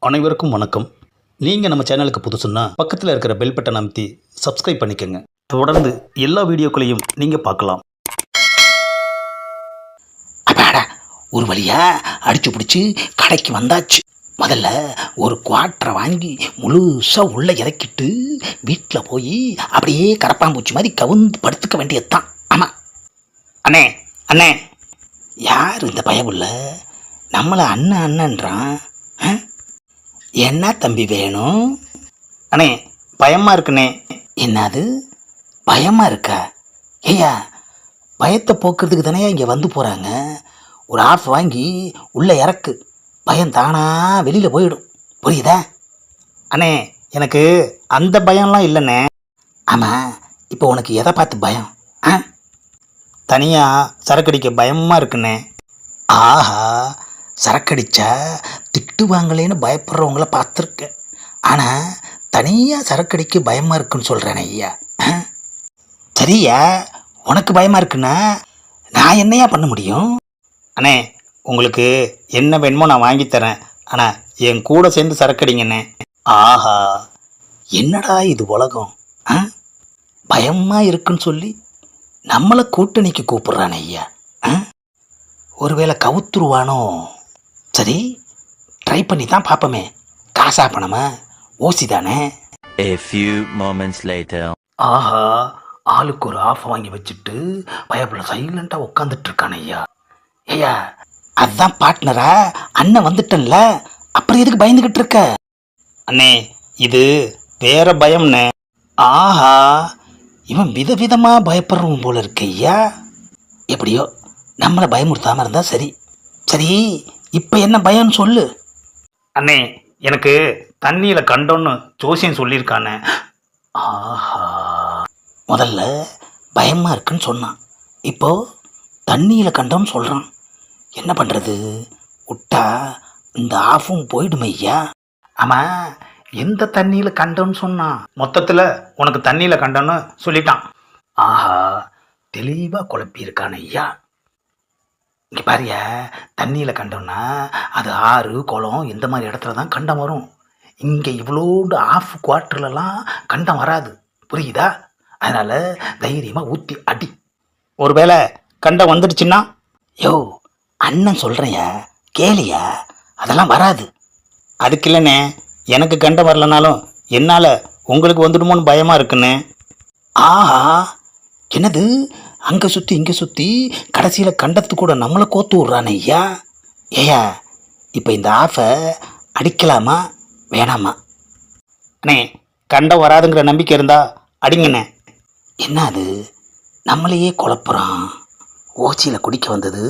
அனைவருக்கும் வணக்கம். நீங்கள் நம்ம சேனலுக்கு புதுசுன்னா பக்கத்தில் இருக்கிற பெல் பட்டன் அமைத்தி சப்ஸ்கிரைப் பண்ணிக்கோங்க. தொடர்ந்து எல்லா வீடியோக்களையும் நீங்கள் பார்க்கலாம். அப்பாடா, ஒரு வழியா அடிச்சு பிடிச்சி கடைக்கு வந்தாச்சு. முதல்ல ஒரு குவாட்டரை வாங்கி முழுசாக உள்ளே இறக்கிட்டு வீட்டில் போய் அப்படியே கரப்பாம்பூச்சி மாதிரி கவுந்து படுத்துக்க வேண்டியது தான். ஆமாம் அண்ணே, அண்ணே, யார் இந்த பயமுள்ள நம்மளை அண்ணன் அண்ணன்றான்? என்ன தம்பி வேணும்? அண்ணே, பயமாக இருக்குண்ணே. என்னது பயமாக இருக்கா? ஐயா, பயத்தை போக்குறதுக்கு தானே இங்கே வந்து போகிறாங்க. ஒரு ஆஃப் வாங்கி உள்ளே இறக்கு, பயம் தானா வெளியில் போயிடும். புரியுதா? அண்ணே, எனக்கு அந்த பயம்லாம் இல்லைண்ணே. ஆமாம், இப்போ உனக்கு எதை பார்த்து பயம்? தனியாக சரக்கடிக்க பயமாக இருக்குண்ணே. ஆஹா, சரக்கடிச்சா திட்டுவாங்களேன்னு பயப்படுறவங்கள பார்த்துருக்கேன். ஆனால் தனியாக சரக்கடிக்க பயமாக இருக்குன்னு சொல்கிறேன் ஐயா. சரியா, உனக்கு பயமாக இருக்குன்னா நான் என்னையா பண்ண முடியும்? அண்ணே, உங்களுக்கு என்ன வேணுமோ நான் வாங்கித்தரேன். ஆனால் என் கூட சேர்ந்து சரக்கடிங்கண்ணே. ஆஹா, என்னடா இது உலகம்! பயமாக இருக்குன்னு சொல்லி நம்மளை கூட்டணிக்கு கூப்பிட்றானே ஐயா. ஒருவேளை கவுத்துருவானோ? சரி, ட்ரை பண்ணி தான் பார்ப்போமே. காசா பணமா ஓசி தானே? A few moments later. ஆஹா, ஆளுக்கு ஒரு ஆஃப் வாங்கி வச்சுட்டு பயப்புல சைலண்டாக உட்காந்துட்டு இருக்கானே ஐயா. ஐயா, அதுதான் பார்ட்னரா? அண்ணன் வந்துட்டன்ல, அப்புறம் எதுக்கு பயந்துக்கிட்டு இருக்க? அண்ணே, இது வேற பயம்ண்ணே. ஆஹா, இவன் விதவிதமாக பயப்படுறவன் போல இருக்கு ஐயா. எப்படியோ நம்மளை பயமுறுத்தாமல் இருந்தால் சரி. சரி, இப்போ என்ன பயம்னு சொல்லு. அண்ணே, எனக்கு தண்ணியில் கண்டோன்னு ஜோசியம் சொல்லியிருக்கானே. ஆஹா, முதல்ல பயமாக இருக்குன்னு சொன்னான், இப்போ தண்ணியில் கண்டோன்னு சொல்கிறான். என்ன பண்ணுறது? விட்டா இந்த ஆஃபும் போயிடுமே ஐயா. ஆமாம், எந்த தண்ணியில் கண்டோன்னு சொன்னான்? மொத்தத்தில் உனக்கு தண்ணியில் கண்டோன்னு சொல்லிட்டான். ஆஹா, தெளிவாக குழப்பியிருக்கான ஐயா. இங்கே பாரியா, தண்ணியில் கண்டோம்னா அது ஆறு குளம் இந்த மாதிரி இடத்துல தான் கண்டம் வரும். இங்கே இவ்வளோண்டு ஆஃப் குவார்ட்டர்லலாம் கண்டம் வராது. புரியுதா? அதனால் தைரியமாக ஊற்றி அடி. ஒருவேளை கண்டம் வந்துடுச்சுன்னா? யோ, அண்ணன் சொல்கிறேயா, கேளியா, அதெல்லாம் வராது. அதுக்கு இல்லைண்ணே, எனக்கு கண்டம் வரலனாலும் என்னால் உங்களுக்கு வந்துடுமோன்னு பயமாக இருக்குண்ணே. ஆஹா, என்னது அங்கே சுற்றி இங்கே சுற்றி கடைசியில் கண்டத்து கூட நம்மளை கோத்து விட்றானே ஐயா. ஏயா, இப்போ இந்த ஆஃபை அடிக்கலாமா வேணாமா? அண்ணே, கண்டம் வராதுங்கிற நம்பிக்கை இருந்தா அடிங்கண்ணே. என்ன அது நம்மளையே குழப்புறான்? ஓச்சியில் குடிக்க வந்தது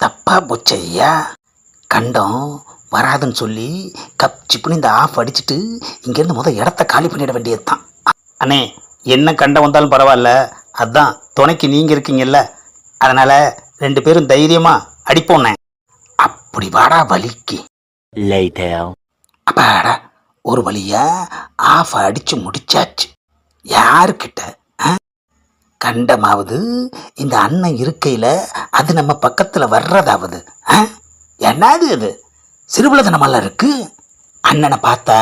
தப்பாக போச்சு ஐயா. கண்டம் வராதுன்னு சொல்லி கப் சிப்புன்னு இந்த ஆஃப் அடிச்சுட்டு இங்கேருந்து இடத்த காலி பண்ணிட வேண்டியது தான். அண்ணே, என்ன கண்டம் வந்தாலும் பரவாயில்ல, அதான் துணைக்கு நீங்கள் இருக்கீங்கல்ல, அதனால் 2 பேரும் தைரியமாக அடிப்போண்ணே. அப்படி வாடா வலிக்கு. Later. அப்பாடா, ஒரு வழியா ஆஃப் அடித்து முடிச்சாச்சு. யாருக்கிட்ட கண்டமாவது இந்த அண்ணன் இருக்கையில் அது நம்ம பக்கத்தில் வர்றதாவது? என்னது இது சிறுபுலதனமெல்லாம் இருக்கு? அண்ணனை பார்த்தா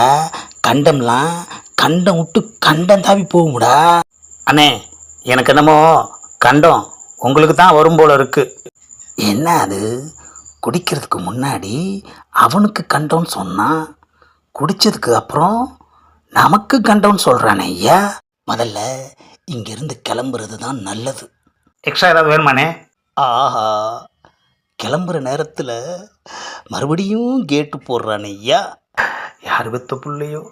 கண்டம்லாம் கண்டம் விட்டு கண்டம் தாவி போகும்டா. அண்ணே, எனக்கு என்னமோ கண்டம் உங்களுக்கு தான் வரும் போல இருக்கு. என்ன அது, குடிக்கிறதுக்கு முன்னாடி அவனுக்கு கண்டம்னு சொன்னான், குடித்ததுக்கு அப்புறம் நமக்கு கண்டம்னு சொல்கிறானே ஐயா. முதல்ல இங்கேருந்து கிளம்புறது தான் நல்லது. எக்ஸ்ட்ரா ஏதாவது வேணுமாண்ணே? ஆஹா, கிளம்புற நேரத்தில் மறுபடியும் கேட்டு போடுறானே ஐயா. யார் பெத்த பிள்ளையோ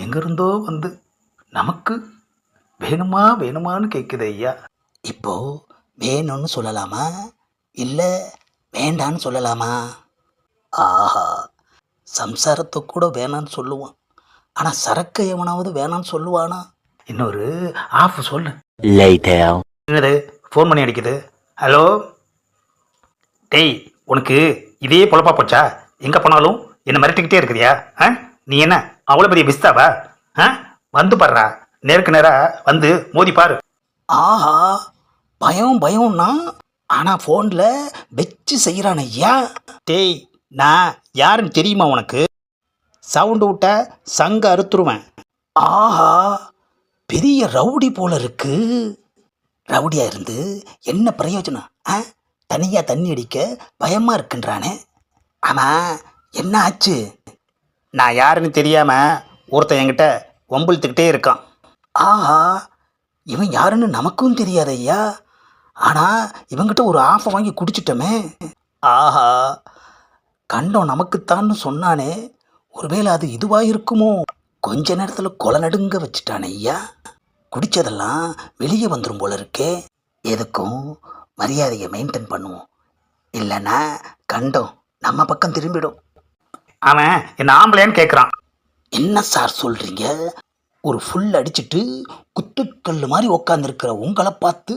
எங்கிருந்தோ வந்து நமக்கு வேணுமா வேணுமான்னு கேட்குது ஐயா. இப்போ வேணும்னு சொல்லலாமா இல்லை வேண்டான்னு சொல்லலாமா? ஆஹா, சம்சாரத்தை கூட வேணான்னு சொல்லுவான், ஆனால் சரக்கை எவனாவது வேணான்னு சொல்லுவானா? இன்னொரு ஆஃப் சொல்லு. Later. என்னது ஃபோன் பண்ணி அடிக்குது? ஹலோ டேய், உனக்கு இதே பொழப்பா போச்சா? எங்கே போனாலும் என்னை மிரட்டிக்கிட்டே இருக்கிறியா? நீ என்ன அவ்வளோ பெரிய பிஸ்தாவா? வந்து பாடுறா, நேருக்கு நேராக வந்து மோதி பாரு. ஆஹா, பயம் பயம்னா ஆனால் ஃபோனில் வச்சு செய்கிறான் ஐயா. டேய், நான் யாருன்னு தெரியுமா உனக்கு? சவுண்டு விட்ட சங்க அறுத்துருவேன். ஆஹா, பெரிய ரவுடி போல இருக்கு. ரவுடியா இருந்து என்ன பிரயோஜனம்? தனியா தண்ணி அடிக்க பயமா இருக்குன்றானே. ஆமா, என்ன ஆச்சு? நான் யாருன்னு தெரியாம ஒருத்தன் என்கிட்ட வம்பிழுத்துக்கிட்டே இருக்கான். ஆஹா, இவன் யாருன்னு நமக்கும் தெரியாது ஐயா. ஆனா இவங்கிட்ட ஒரு ஆஃபை வாங்கி குடிச்சிட்டோமே. ஆஹா, கண்டம் நமக்குத்தான்னு சொன்னானே, ஒருவேளை அது இதுவா இருக்குமோ? கொஞ்ச நேரத்தில் கொலை நடுங்க வச்சுட்டானே ஐயா. குடிச்சதெல்லாம் வெளியே வந்துடும் போல இருக்கே. எதுக்கும் மரியாதையை மெயின்டைன் பண்ணுவோம், இல்லைன்னா கண்டம் நம்ம பக்கம் திரும்பிடும். அவன் என்ன ஆம்பளையான்னு கேட்குறான். என்ன சார் சொல்கிறீங்க? ஒரு ஃபுல் அடிச்சிட்டு குத்துக்கல் மாதிரி உக்காந்துருக்கிற உங்களை பார்த்து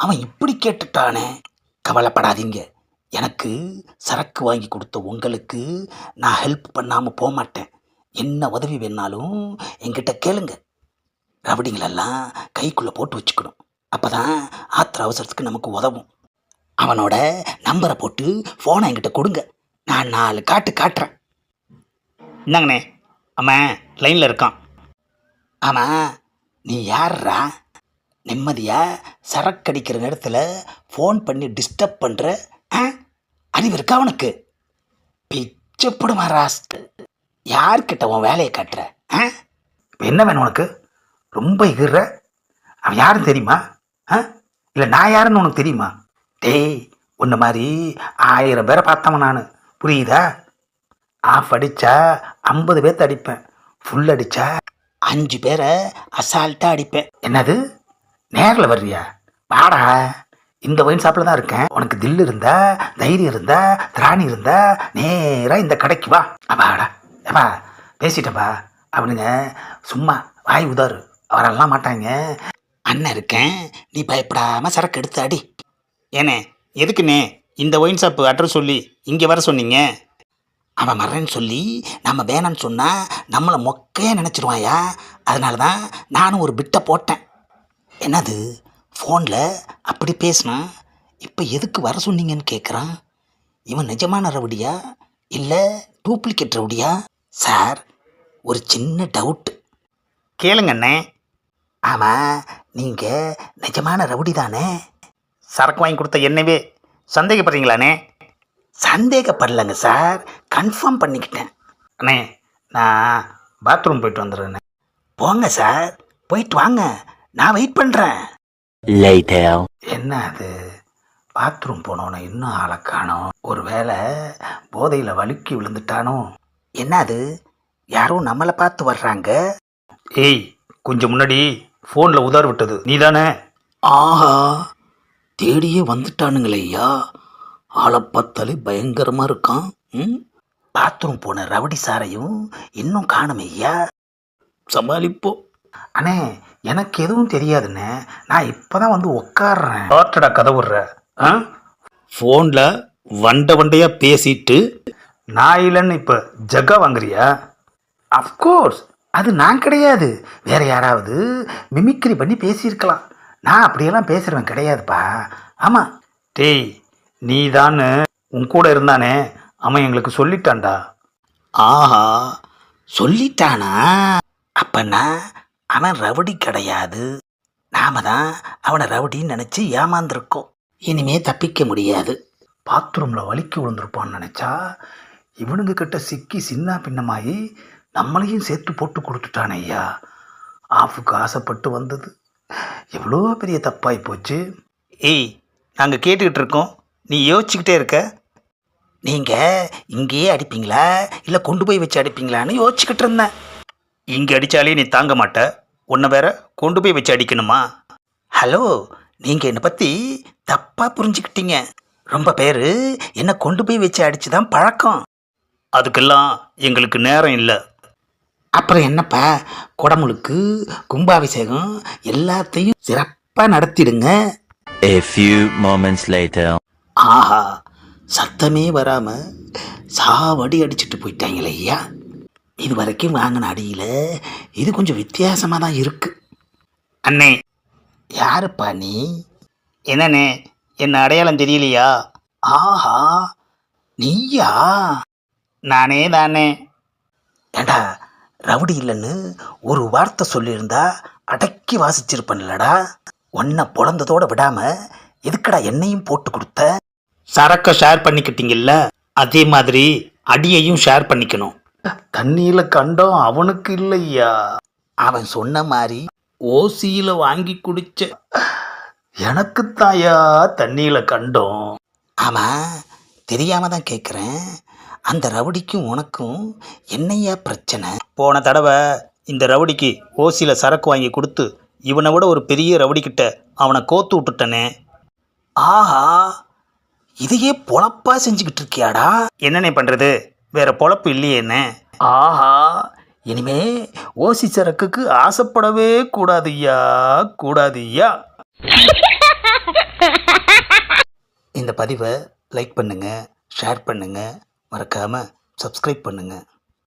அவன் இப்படி கேட்டுட்டானே. கவலைப்படாதீங்க, எனக்கு சரக்கு வாங்கி கொடுத்த உங்களுக்கு நான் ஹெல்ப் பண்ணாமல் போக மாட்டேன். என்ன உதவி வேணாலும் என்கிட்ட கேளுங்க. ரவுடிங்களெல்லாம் கைக்குள்ளே போட்டு வச்சுக்கணும், அப்போ தான் ஆத்திர அவசரத்துக்கு நமக்கு உதவும். அவனோட நம்பரை போட்டு ஃபோனை என்கிட்ட கொடுங்க, நான் 4 காட்டு காட்டுறேன். இந்தாங்கண்ணே, அவன் லைனில் இருக்கான். ஆமாம், நீ யார்ரா? நிம்மதியாக சரக்கு அடிக்கிற நேரத்தில் ஃபோன் பண்ணி டிஸ்டர்ப் பண்ணுற அறிவு இருக்கா அவனுக்கு? பிச்சப்படுமா ராஸ்ட். யார்கிட்ட உன் வேலையை காட்டுற? இப்போ என்ன வேணும் உனக்கு? ரொம்ப எகிர்ற. அவன் யாருன்னு தெரியுமா? இல்லை நான் யாருன்னு உனக்கு தெரியுமா? டேய், உன்ன மாதிரி 1000 பேரை பார்த்தவன் நான், புரியுதா? ஆஃப் அடித்தா 50 பேர்த்த அடிப்பேன், ஃபுல் அடித்தா 5 பேரை அசால்ட்டாக அடிப்பேன். என்னது, நேரில் வர்றியா? வாடா, இந்த ஒயின் ஷாப்பில் தான் இருக்கேன். உனக்கு தில் இருந்தா, தைரியம் இருந்தா, திராணி இருந்தா நேராக இந்த கடைக்கு வா. அப்பாடா, ஏப்பா பேசிட்டப்பா அப்படிங்க சும்மா வாய் உதாரு, அவரெல்லாம் மாட்டாங்க. அண்ணன் இருக்கேன், நீ பயப்படாமல் சரக்கு எடுத்து அடி. ஏனே, எதுக்குண்ணே இந்த ஒயின் ஷாப்பு அட்ரஸ் சொல்லி இங்கே வர சொன்னீங்க? அவன் மறன்னு சொல்லி நம்ம வேணான்னு சொன்னால் நம்மளை மொக்கையே நினச்சிடுவாயா. அதனால தான் நானும் ஒரு பிட்டை போட்டேன். என்னது, ஃபோனில் அப்படி பேசினா இப்போ எதுக்கு வர சொன்னீங்கன்னு கேட்குறான். இவன் நிஜமான ரவுடியா இல்லை டூப்ளிகேட் ரவுடியா? சார், ஒரு சின்ன டவுட்டு. கேளுங்கண்ணே. ஆமாம், நீங்கள் நிஜமான ரவுடி தானே? சரக்கு வாங்கி கொடுத்த என்னவே சந்தேகப்படுறீங்களாண்ணே? சந்தேகப்படலைங்க சார், கன்ஃபார்ம் பண்ணிக்கிட்டேன். அண்ணே, நான் பாத்ரூம் போயிட்டு வந்துடுறேண்ணே. போங்க சார், போயிட்டு வாங்க, நான் வெயிட் பண்ணுறேன். Later. என்ன அது, பாத்ரூம் போனோன்னு இன்னும் ஆளை காணோம். ஒரு வேளை போதையில் வழுக்கி விழுந்துட்டானோ? என்ன அது, யாரும் நம்மளை பார்த்து வர்றாங்க? ஏய், கொஞ்சம் முன்னாடி ஃபோனில் உதார் விட்டது நீ தானே? ஆஹா, தேடியே வந்துட்டானுங்களே ஐயா. ஆளை பார்த்தாலே பயங்கரமாக இருக்கான். பாத்ரூம் போன ரவுடி சாரையும் இன்னும் காணுமே ஐயா. சமாளிப்போம். அண்ணே, எனக்கு எதுவும் தெரியாதுண்ணே, நான் இப்போ தான் வந்து உட்காடுறேன். டாக்டடா கதை விடுற. ஃபோனில் வண்டையாக பேசிட்டு நான் இல்லைன்னு இப்போ ஜக்கா வாங்குறியா? அஃப்கோர்ஸ், அது நான் கிடையாது, வேற யாராவது மிமிக்ரி பண்ணி பேசியிருக்கலாம். நான் அப்படியெல்லாம் பேசுகிறவன் கிடையாதுப்பா. ஆமாம். டேய், நீ தான் உன் கூட இருந்தானே, அவன் எங்களுக்கு சொல்லிட்டான்டா. ஆஹா, சொல்லிட்டானா? அப்பன்னா அவன் ரவுடி கிடையாது, நாம தான் அவனை ரவுடின்னு நினச்சி ஏமாந்துருக்கோம். இனிமே தப்பிக்க முடியாது. பாத்ரூமில் வலிக்கு விழுந்திருப்பான்னு நினச்சா இவனுங்க கிட்ட சிக்கி சின்ன பின்னமாயி நம்மளையும் சேர்த்து போட்டு கொடுத்துட்டானே ஐயா. ஆஃபுக்கு ஆசைப்பட்டு வந்தது எவ்வளோ பெரிய தப்பாகி போச்சு. ஏய், நாங்கள் கேட்டுக்கிட்டு இருக்கோம், நீ யோசிச்சுக்கிட்டே இருக்க. நீங்கள் இங்கேயே அடிப்பீங்களா இல்லை கொண்டு போய் வச்சு அடிப்பீங்களான்னு யோசிச்சுக்கிட்டு இருந்தேன். இங்கே அடித்தாலே நீ தாங்க மாட்ட, உன்னை வேற கொண்டு போய் வச்சு அடிக்கணுமா? ஹலோ, நீங்கள் என்னை பற்றி தப்பாக புரிஞ்சுக்கிட்டீங்க. ரொம்ப பேர் என்னை கொண்டு போய் வச்சு அடித்து தான் பழக்கம். அதுக்கெல்லாம் எங்களுக்கு நேரம் இல்லை. அப்புறம் என்னப்பா, குடமுழுக்கு கும்பாபிஷேகம் எல்லாத்தையும் சிறப்பாக நடத்திடுங்க. A few moments later. ஆஹா, சத்தமே வராமல் சாவடி அடிச்சுட்டு போயிட்டாங்களே ஐயா. இது வரைக்கும் வாங்கின அடியில் இது கொஞ்சம் வித்தியாசமாக தான் இருக்கு. அண்ணே, யாருப்பா நீ? என்னண்ணே, என்ன அடையாளம் தெரியலையா? ஆஹா, நீயா? நானே தானே. ஏண்டா ரவுடி இல்லைன்னு ஒரு வார்த்தை சொல்லியிருந்தா அடக்கி வாசிச்சிருப்பேன்லடா. உன்னை பொழந்ததோட விடாம எதுக்குடா என்னையும் போட்டு கொடுத்த? சரக்கை ஷேர் பண்ணிக்கிட்டீங்கல்ல, அதே மாதிரி அடியையும் ஷேர் பண்ணிக்கணும். தண்ணியில் கண்டம் அவனுக்கு இல்லையா, அவன் சொன்ன மாதிரி ஓசியில் வாங்கி குடிச்ச எனக்குத்தாயா தண்ணியில் கண்டம். ஆமாம், தெரியாம தான் கேட்குறேன். அந்த ரவுடிக்கும் உனக்கும் என்னையா பிரச்சனை? போன தடவை இந்த ரவுடிக்கு ஓசியில் சரக்கு வாங்கி கொடுத்து இவனை விட ஒரு பெரிய ரவுடிக்கிட்ட அவனை கோத்து விட்டுட்டனே. ஆஹா, இதையே பொழப்பா செஞ்சுக்கிட்டு இருக்கியாடா? என்னண்ணே பண்ணுறது, வேற பொழப்பு இல்லையேண்ணே. ஆஹா, இனிமே ஓசி சரக்குக்கு ஆசைப்படவே கூடாதுய்யா, கூடாதுய்யா. இந்த பதிவை லைக் பண்ணுங்கள், ஷேர் பண்ணுங்கள், மறக்காமல் சப்ஸ்கிரைப் பண்ணுங்கள்.